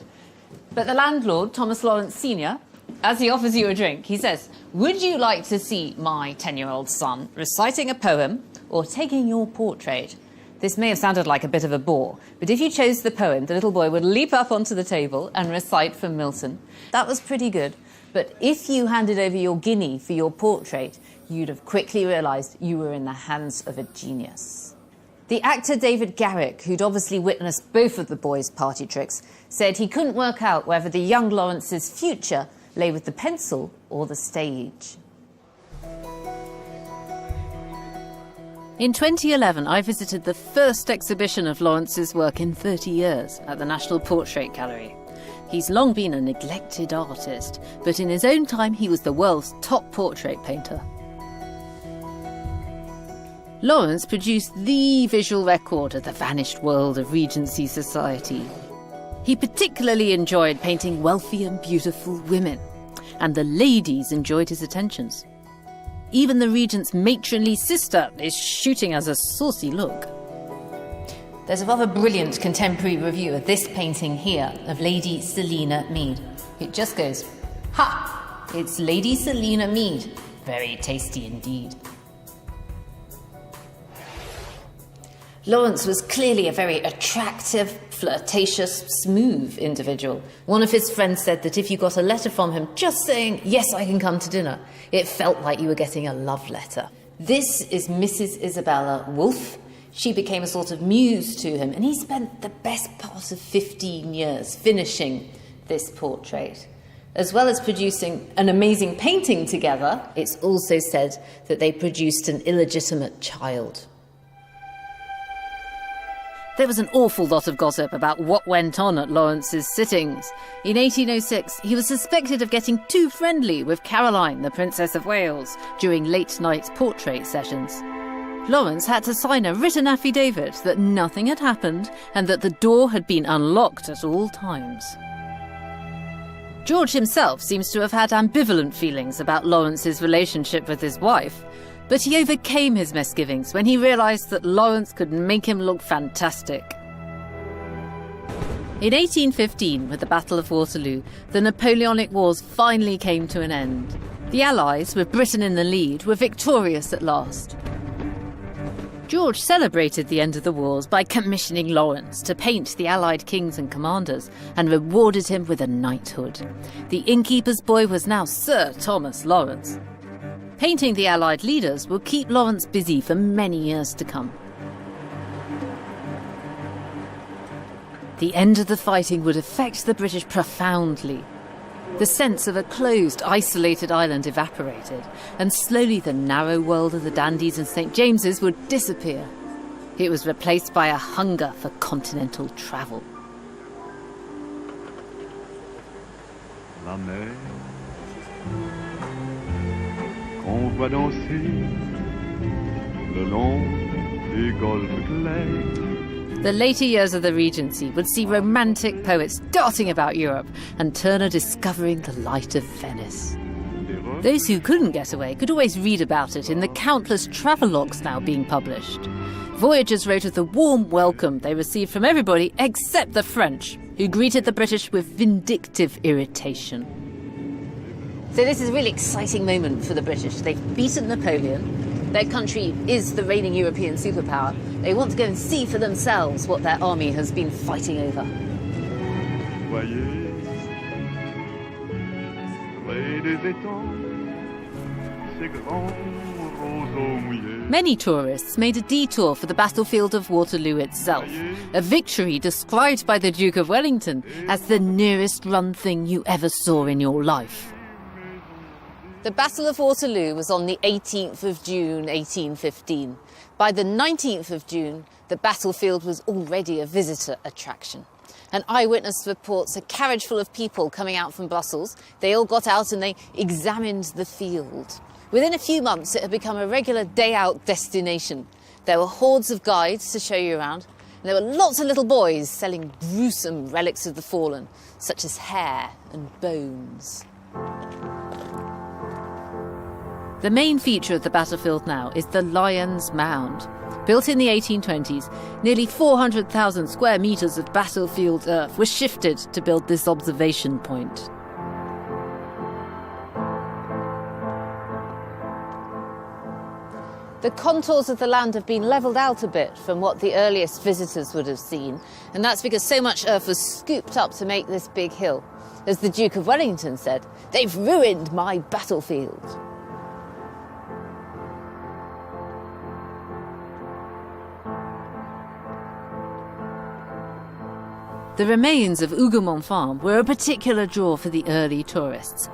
B: But the landlord, Thomas Lawrence Sr., as he offers you a drink, he says, "Would you like to see my 10-year-old son reciting a poem or taking your portrait?" This may have sounded like a bit of a bore, but if you chose the poem, the little boy would leap up onto the table and recite from Milton. That was pretty good. But if you handed over your guinea for your portrait, you'd have quickly realised you were in the hands of a genius. The actor David Garrick, who'd obviously witnessed both of the boys' party tricks, said he couldn't work out whether the young Lawrence's future lay with the pencil or the stage.
A: In 2011, I visited the first exhibition of Lawrence's work in 30 years at the National Portrait Gallery. He's long been a neglected artist, but in his own time he was the world's top portrait painter. Lawrence produced the visual record of the vanished world of Regency society. He particularly enjoyed painting wealthy and beautiful women, and the ladies enjoyed his attentions. Even the regent's matronly sister is shooting us a saucy look.
C: There's a rather brilliant contemporary review of this painting here of Lady Selina Mead. It just goes, "Ha! It's Lady Selina Mead. Very tasty indeed." Lawrence was clearly a very attractive, flirtatious, smooth individual. One of his friends said that if you got a letter from him just saying, "Yes, I can come to dinner," it felt like you were getting a love letter. This is Mrs. Isabella Wolfe. She became a sort of muse to him, and he spent the best part of 15 years finishing this portrait. As well as producing an amazing painting together, it's also said that they produced an illegitimate child.
A: There was an awful lot of gossip about what went on at Lawrence's sittings. In 1806, he was suspected of getting too friendly with Caroline, the Princess of Wales, during late-night portrait sessions. Lawrence had to sign a written affidavit that nothing had happened and that the door had been unlocked at all times. George himself seems to have had ambivalent feelings about Lawrence's relationship with his wife, but he overcame his misgivings when he realised that Lawrence could make him look fantastic. In 1815, with the Battle of Waterloo, the Napoleonic Wars finally came to an end. The Allies, with Britain in the lead, were victorious at last. George celebrated the end of the wars by commissioning Lawrence to paint the Allied kings and commanders and rewarded him with a knighthood. The innkeeper's boy was now Sir Thomas Lawrence. Painting the Allied leaders will keep Lawrence busy for many years to come. The end of the fighting would affect the British profoundly. The sense of a closed, isolated island evaporated, and slowly the narrow world of the dandies and St. James's would disappear. It was replaced by a hunger for continental travel.
E: La mer qu'on voit danser le long des golfes clairs.
A: The later years of the Regency would see romantic poets darting about Europe and Turner discovering the light of Venice. Those who couldn't get away could always read about it in the countless travelogues now being published. Voyagers wrote of the warm welcome they received from everybody except the French, who greeted the British with vindictive irritation.
B: So this is a really exciting moment for the British. They've beaten Napoleon. Their country is the reigning European superpower. They want to go and see for themselves what their army has been fighting over.
E: Voyez, près des étangs, ces grands roseaux mouillés.
A: Many tourists made a detour for the battlefield of Waterloo itself, a victory described by the Duke of Wellington as the nearest run thing you ever saw in your life.
B: The Battle of Waterloo was on the 18th of June, 1815. By the 19th of June, the battlefield was already a visitor attraction. An eyewitness reports a carriage full of people coming out from Brussels. They all got out and they examined the field. Within a few months, it had become a regular day-out destination. There were hordes of guides to show you around, and there were lots of little boys selling gruesome relics of the fallen, such as hair and bones.
A: The main feature of the battlefield now is the Lion's Mound. Built in the 1820s, nearly 400,000 square metres of battlefield earth were shifted to build this observation point.
B: The contours of the land have been levelled out a bit from what the earliest visitors would have seen, and that's because so much earth was scooped up to make this big hill. As the Duke of Wellington said, "They've ruined my battlefield."
A: The remains of Hougoumont Farm were a particular draw for the early tourists.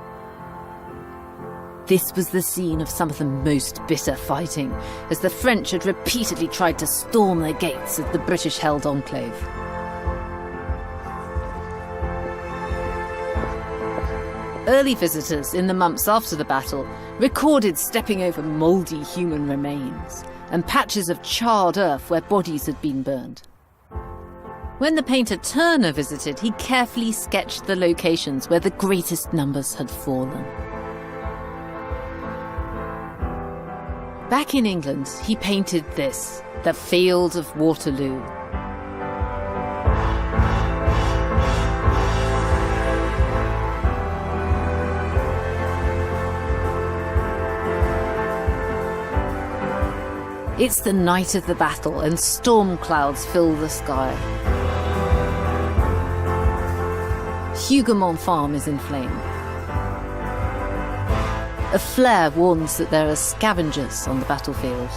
A: This was the scene of some of the most bitter fighting, as the French had repeatedly tried to storm the gates of the British-held enclave. Early visitors in the months after the battle recorded stepping over mouldy human remains and patches of charred earth where bodies had been burned. When the painter Turner visited, he carefully sketched the locations where the greatest numbers had fallen. Back in England, he painted this, the Field of Waterloo. It's the night of the battle and storm clouds fill the sky. Hougoumont Farm is in flame. A flare warns that there are scavengers on the battlefield.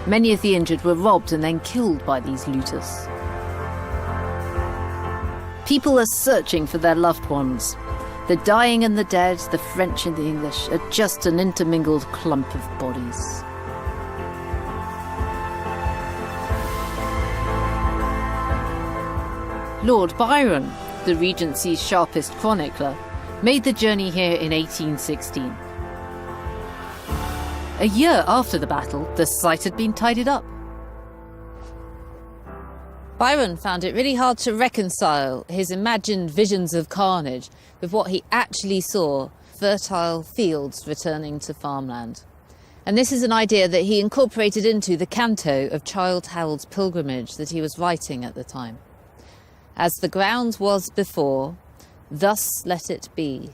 A: Many of the injured were robbed and then killed by these looters. People are searching for their loved ones. The dying and the dead, the French and the English, are just an intermingled clump of bodies. Lord Byron, the Regency's sharpest chronicler, made the journey here in 1816. A year after the battle, the site had been tidied up.
B: Byron found it really hard to reconcile his imagined visions of carnage with what he actually saw, fertile fields returning to farmland. And this is an idea that he incorporated into the canto of Childe Harold's Pilgrimage that he was writing at the time. As the ground was before, thus let it be.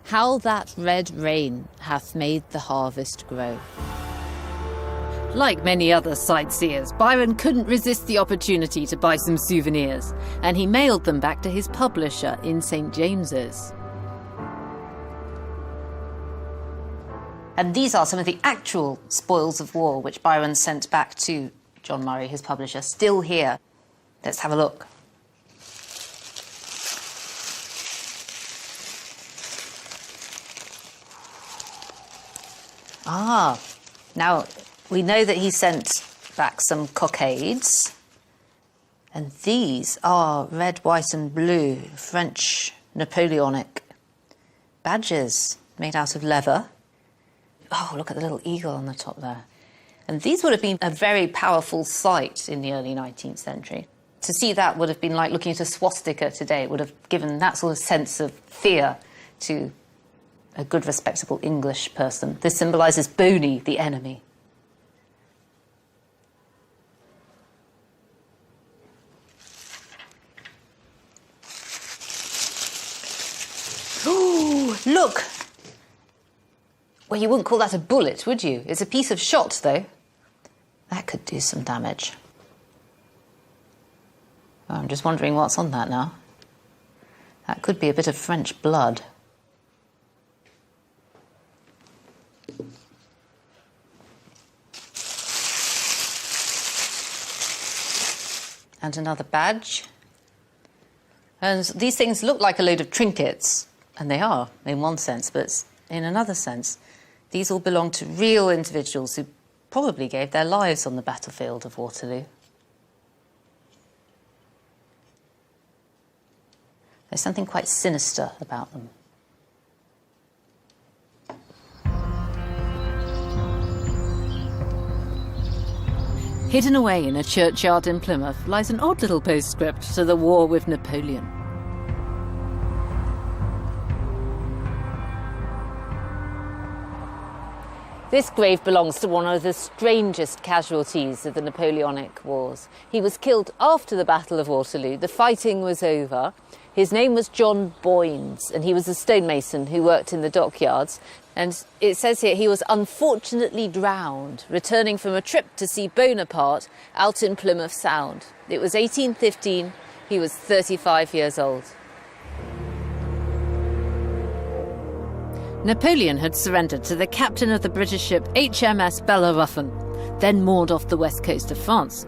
B: How that red rain hath made the harvest grow.
A: Like many other sightseers, Byron couldn't resist the opportunity to buy some souvenirs, and he mailed them back to his publisher in St. James's.
C: And these are some of the actual spoils of war which Byron sent back to John Murray, his publisher, still here. Let's have a look. Ah, now we know that he sent back some cockades, and these are red, white and blue French Napoleonic badges made out of leather. Oh, look at the little eagle on the top there. And these would have been a very powerful sight in the early 19th century. To see that would have been like looking at a swastika today. It would have given that sort of sense of fear to a good, respectable English person. This symbolises Boney, the enemy. Ooh, look! Well, you wouldn't call that a bullet, would you? It's a piece of shot, though. That could do some damage. Oh, I'm just wondering what's on that now. That could be a bit of French blood. And another badge. And these things look like a load of trinkets, and they are, in one sense, but in another sense, these all belong to real individuals who probably gave their lives on the battlefield of Waterloo. There's something quite sinister about them.
A: Hidden away in a churchyard in Plymouth lies an odd little postscript to the war with Napoleon.
B: This grave belongs to one of the strangest casualties of the Napoleonic Wars. He was killed after the Battle of Waterloo. The fighting was over. His name was John Boynes, and he was a stonemason who worked in the dockyards. And it says here he was unfortunately drowned, returning from a trip to see Bonaparte out in Plymouth Sound. It was 1815. He was 35 years old.
A: Napoleon had surrendered to the captain of the British ship HMS Bellerophon, then moored off the west coast of France.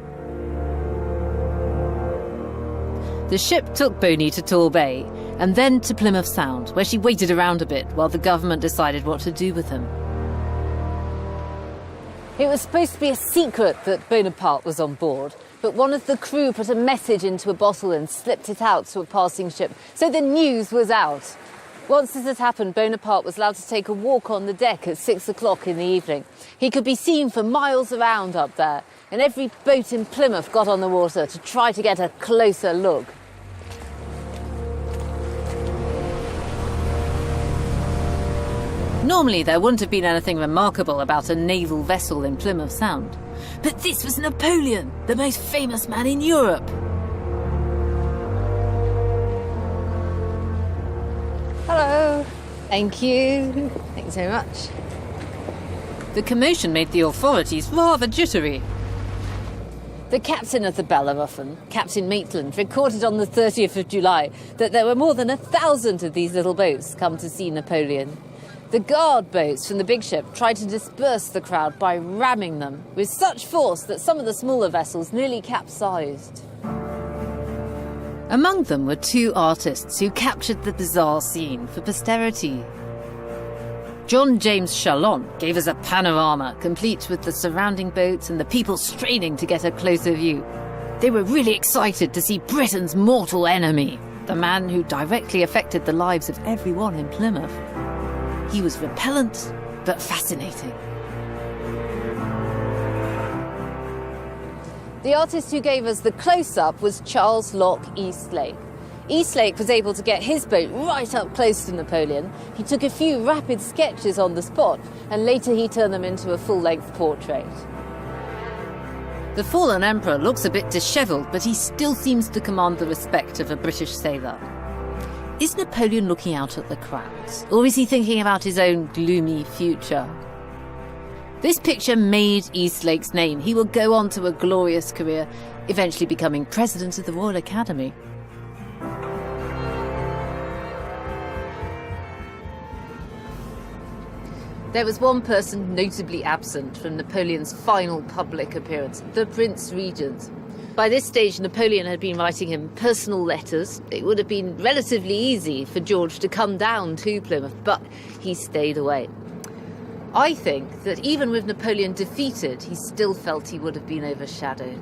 A: The ship took Boney to Torbay and then to Plymouth Sound, where she waited around a bit while the government decided what to do with him.
B: It was supposed to be a secret that Bonaparte was on board, but one of the crew put a message into a bottle and slipped it out to a passing ship, so the news was out. Once this had happened, Bonaparte was allowed to take a walk on the deck at 6 o'clock in the evening. He could be seen for miles around up there, and every boat in Plymouth got on the water to try to get a closer look.
A: Normally, there wouldn't have been anything remarkable about a naval vessel in Plymouth Sound. But this was Napoleon, the most famous man in Europe.
B: Hello. Thank you. Thanks very much.
A: The commotion made the authorities rather jittery.
B: The captain of the Bellerophon, Captain Maitland, recorded on the 30th of July that there were more than 1,000 of these little boats come to see Napoleon. The guard boats from the big ship tried to disperse the crowd by ramming them with such force that some of the smaller vessels nearly capsized.
A: Among them were two artists who captured the bizarre scene for posterity. John James Chalon gave us a panorama, complete with the surrounding boats and the people straining to get a closer view. They were really excited to see Britain's mortal enemy, the man who directly affected the lives of everyone in Plymouth. He was repellent, but fascinating.
B: The artist who gave us the close-up was Charles Locke Eastlake. Eastlake was able to get his boat right up close to Napoleon. He took a few rapid sketches on the spot, and later he turned them into a full-length portrait.
A: The fallen emperor looks a bit dishevelled, but he still seems to command the respect of a British sailor. Is Napoleon looking out at the crowds, or is he thinking about his own gloomy future? This picture made Eastlake's name. He will go on to a glorious career, eventually becoming president of the Royal Academy.
B: There was one person notably absent from Napoleon's final public appearance, the Prince Regent. By this stage, Napoleon had been writing him personal letters. It would have been relatively easy for George to come down to Plymouth, but he stayed away. I think that even with Napoleon defeated, he still felt he would have been overshadowed.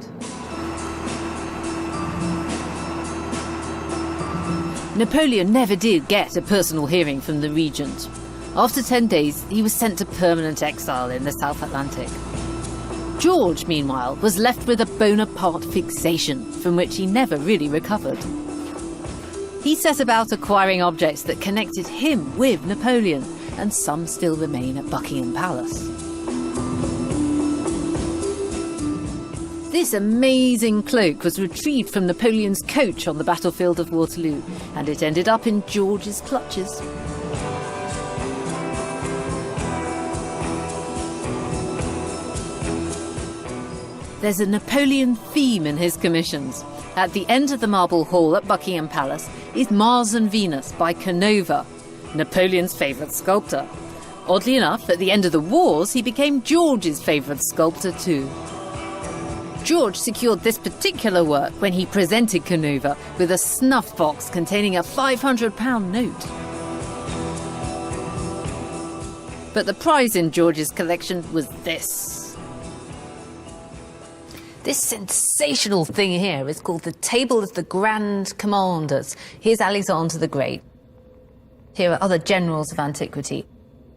A: Napoleon never did get a personal hearing from the regent. After 10 days, he was sent to permanent exile in the South Atlantic. George, meanwhile, was left with a Bonaparte fixation from which he never really recovered. He set about acquiring objects that connected him with Napoleon, and some still remain at Buckingham Palace. This amazing cloak was retrieved from Napoleon's coach on the battlefield of Waterloo, and it ended up in George's clutches. There's a Napoleon theme in his commissions. At the end of the Marble Hall at Buckingham Palace is Mars and Venus by Canova, Napoleon's favourite sculptor. Oddly enough, at the end of the wars, he became George's favourite sculptor too. George secured this particular work when he presented Canova with a snuff box containing a £500 note. But the prize in George's collection was this. This sensational thing here is called the Table of the Grand Commanders. Here's Alexander the Great. Here are other generals of antiquity.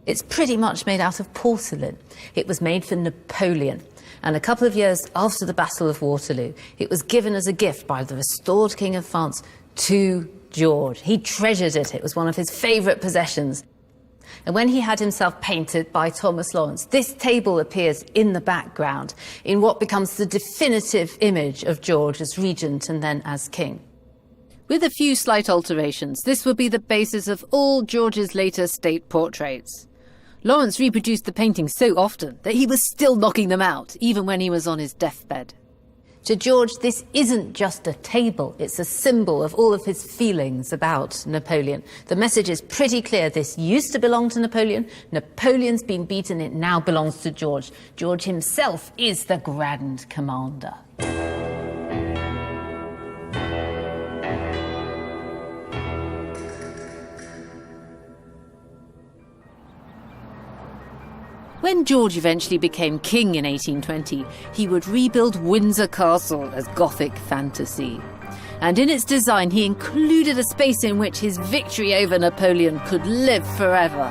A: It's pretty much made out of porcelain. It was made for Napoleon. And a couple of years after the Battle of Waterloo, it was given as a gift by the restored King of France to George. He treasured it. It was one of his favourite possessions.
B: And when he had himself painted by Thomas Lawrence, this table appears in the background in what becomes the definitive image of George as regent and then as king. With a few slight alterations, this would be the basis of all George's later state portraits. Lawrence reproduced the painting so often that he was still knocking them out, even when he was on his deathbed. To George, this isn't just a table, it's a symbol of all of his feelings about Napoleon. The message is pretty clear. This used to belong to Napoleon. Napoleon's been beaten, it now belongs to George. George himself is the Grand Commander. When George eventually became king in 1820, he would rebuild Windsor Castle as Gothic fantasy. And in its design, he included a space in which his victory over Napoleon could live forever.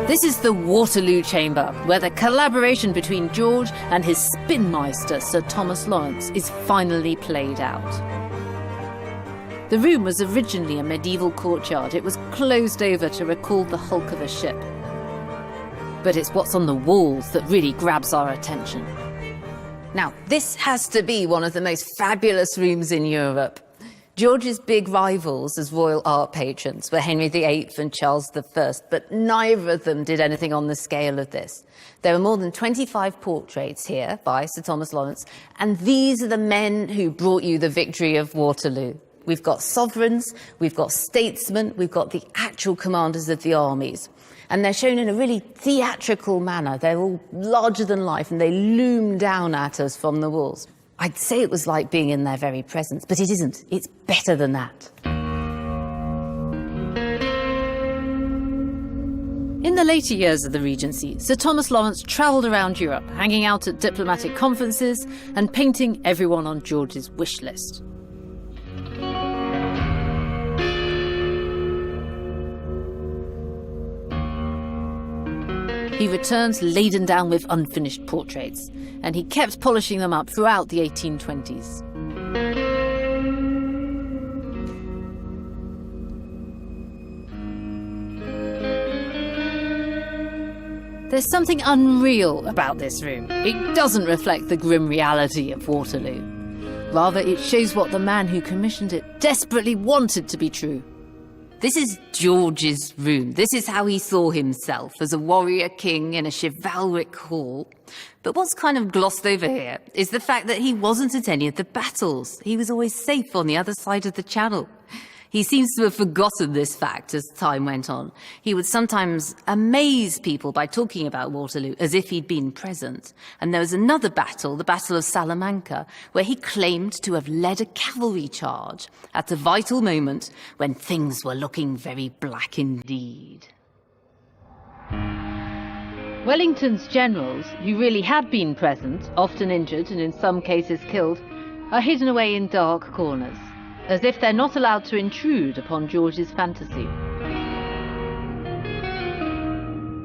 B: This is the Waterloo Chamber, where the collaboration between George and his spinmeister, Sir Thomas Lawrence, is finally played out. The room was originally a medieval courtyard. It was closed over to recall the hulk of a ship. But it's what's on the walls that really grabs our attention. Now, this has to be one of the most fabulous rooms in Europe. George's big rivals as royal art patrons were Henry VIII and Charles I, but neither of them did anything on the scale of this. There are more than 25 portraits here by Sir Thomas Lawrence, and these are the men who brought you the victory of Waterloo. We've got sovereigns, we've got statesmen, we've got the actual commanders of the armies. And they're shown in a really theatrical manner. They're all larger than life, and they loom down at us from the walls. I'd say it was like being in their very presence, but it isn't. It's better than that. In the later years of the Regency, Sir Thomas Lawrence travelled around Europe, hanging out at diplomatic conferences and painting everyone on George's wish list. He returns laden down with unfinished portraits, and he kept polishing them up throughout the 1820s. There's something unreal about this room. It doesn't reflect the grim reality of Waterloo. Rather, it shows what the man who commissioned it desperately wanted to be true. This is George's room. This is how he saw himself, as a warrior king in a chivalric hall. But what's kind of glossed over here is the fact that he wasn't at any of the battles. He was always safe on the other side of the channel. He seems to have forgotten this fact as time went on. He would sometimes amaze people by talking about Waterloo as if he'd been present. And there was another battle, the Battle of Salamanca, where he claimed to have led a cavalry charge at a vital moment when things were looking very black indeed. Wellington's generals, who really had been present, often injured and in some cases killed, are hidden away in dark corners, as if they're not allowed to intrude upon George's fantasy.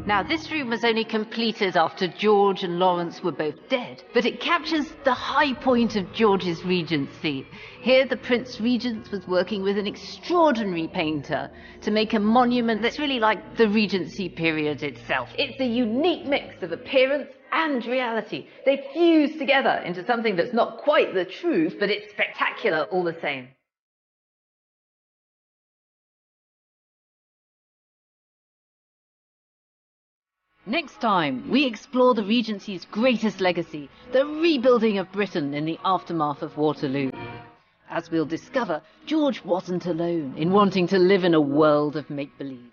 B: Now, this room was only completed after George and Lawrence were both dead, but it captures the high point of George's regency. Here, the Prince Regent was working with an extraordinary painter to make a monument that's really like the Regency period itself. It's a unique mix of appearance and reality. They fuse together into something that's not quite the truth, but it's spectacular all the same. Next time, we explore the Regency's greatest legacy, the rebuilding of Britain in the aftermath of Waterloo. As we'll discover, George wasn't alone in wanting to live in a world of make-believe.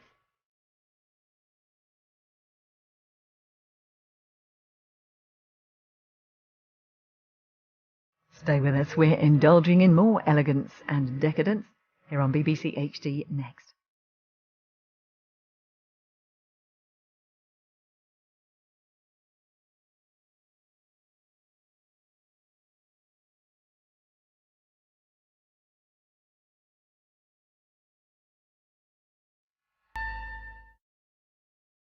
L: Stay with us, we're indulging in more elegance and decadence here on BBC HD next.